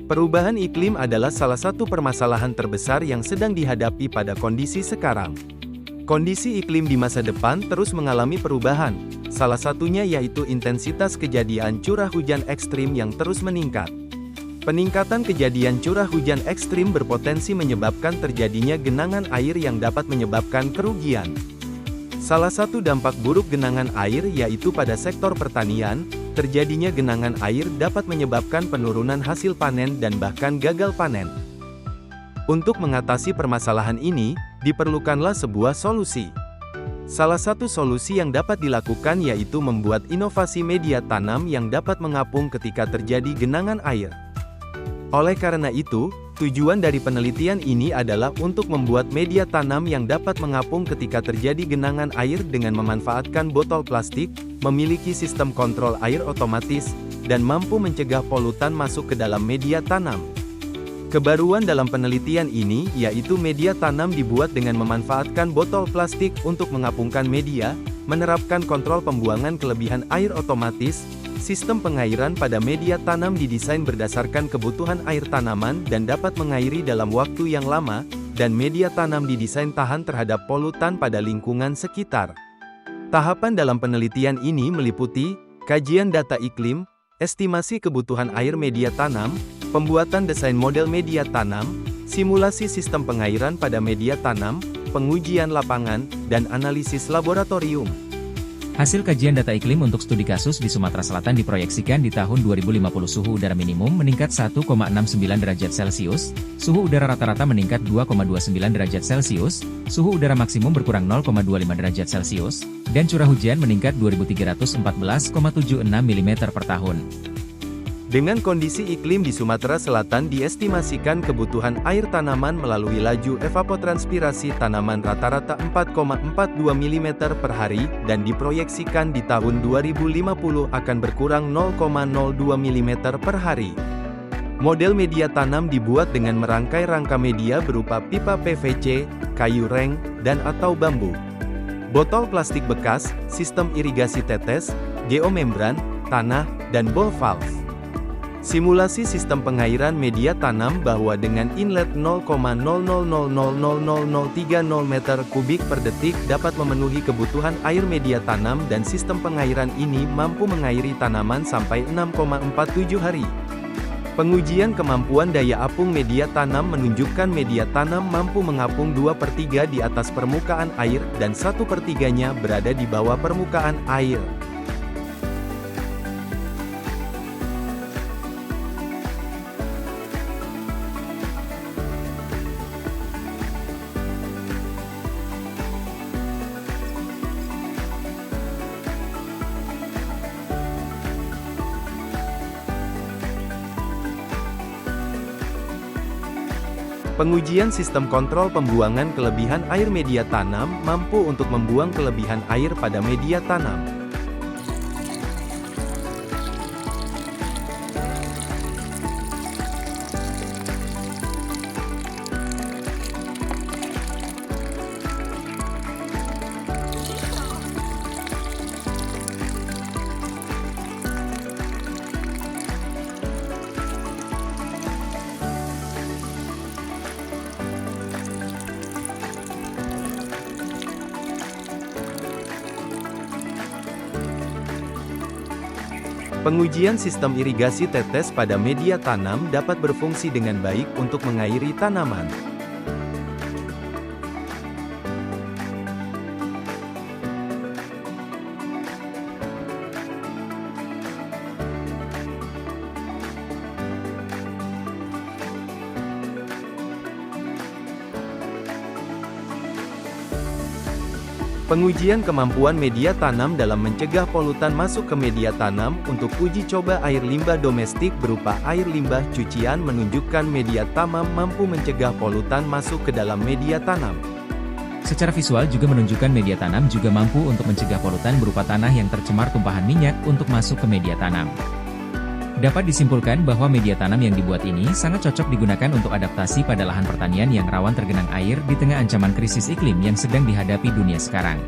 Perubahan iklim adalah salah satu permasalahan terbesar yang sedang dihadapi pada kondisi sekarang. Kondisi iklim di masa depan terus mengalami perubahan, salah satunya yaitu intensitas kejadian curah hujan ekstrim yang terus meningkat. Peningkatan kejadian curah hujan ekstrim berpotensi menyebabkan terjadinya genangan air yang dapat menyebabkan kerugian. Salah satu dampak buruk genangan air yaitu pada sektor pertanian. Terjadinya genangan air dapat menyebabkan penurunan hasil panen dan bahkan gagal panen. Untuk mengatasi permasalahan ini, diperlukanlah sebuah solusi. Salah satu solusi yang dapat dilakukan yaitu membuat inovasi media tanam yang dapat mengapung ketika terjadi genangan air. Oleh karena itu, tujuan dari penelitian ini adalah untuk membuat media tanam yang dapat mengapung ketika terjadi genangan air dengan memanfaatkan botol plastik, memiliki sistem kontrol air otomatis, dan mampu mencegah polutan masuk ke dalam media tanam. Kebaruan dalam penelitian ini yaitu media tanam dibuat dengan memanfaatkan botol plastik untuk mengapungkan media, menerapkan kontrol pembuangan kelebihan air otomatis. Sistem pengairan pada media tanam didesain berdasarkan kebutuhan air tanaman dan dapat mengairi dalam waktu yang lama, dan media tanam didesain tahan terhadap polutan pada lingkungan sekitar. Tahapan dalam penelitian ini meliputi kajian data iklim, estimasi kebutuhan air media tanam, pembuatan desain model media tanam, simulasi sistem pengairan pada media tanam, pengujian lapangan, dan analisis laboratorium. Hasil kajian data iklim untuk studi kasus di Sumatera Selatan diproyeksikan di tahun 2050 suhu udara minimum meningkat 1,69 derajat Celcius, suhu udara rata-rata meningkat 2,29 derajat Celcius, suhu udara maksimum berkurang 0,25 derajat Celcius, dan curah hujan meningkat 2.314,76 mm per tahun. Dengan kondisi iklim di Sumatera Selatan diestimasikan kebutuhan air tanaman melalui laju evapotranspirasi tanaman rata-rata 4,42 mm per hari, dan diproyeksikan di tahun 2050 akan berkurang 0,02 mm per hari. Model media tanam dibuat dengan merangkai rangka media berupa pipa PVC, kayu reng, dan atau bambu. Botol plastik bekas, sistem irigasi tetes, geomembran, tanah, dan ball valve. Simulasi sistem pengairan media tanam bahwa dengan inlet 0,00000030 meter kubik per detik dapat memenuhi kebutuhan air media tanam, dan sistem pengairan ini mampu mengairi tanaman sampai 6,47 hari. Pengujian kemampuan daya apung media tanam menunjukkan media tanam mampu mengapung 2/3 di atas permukaan air, dan 1/3-nya berada di bawah permukaan air. Pengujian sistem kontrol pembuangan kelebihan air media tanam mampu untuk membuang kelebihan air pada media tanam. Pengujian sistem irigasi tetes pada media tanam dapat berfungsi dengan baik untuk mengairi tanaman. Pengujian kemampuan media tanam dalam mencegah polutan masuk ke media tanam untuk uji coba air limbah domestik berupa air limbah cucian menunjukkan media tanam mampu mencegah polutan masuk ke dalam media tanam. Secara visual juga menunjukkan media tanam juga mampu untuk mencegah polutan berupa tanah yang tercemar tumpahan minyak untuk masuk ke media tanam. Dapat disimpulkan bahwa media tanam yang dibuat ini sangat cocok digunakan untuk adaptasi pada lahan pertanian yang rawan tergenang air di tengah ancaman krisis iklim yang sedang dihadapi dunia sekarang.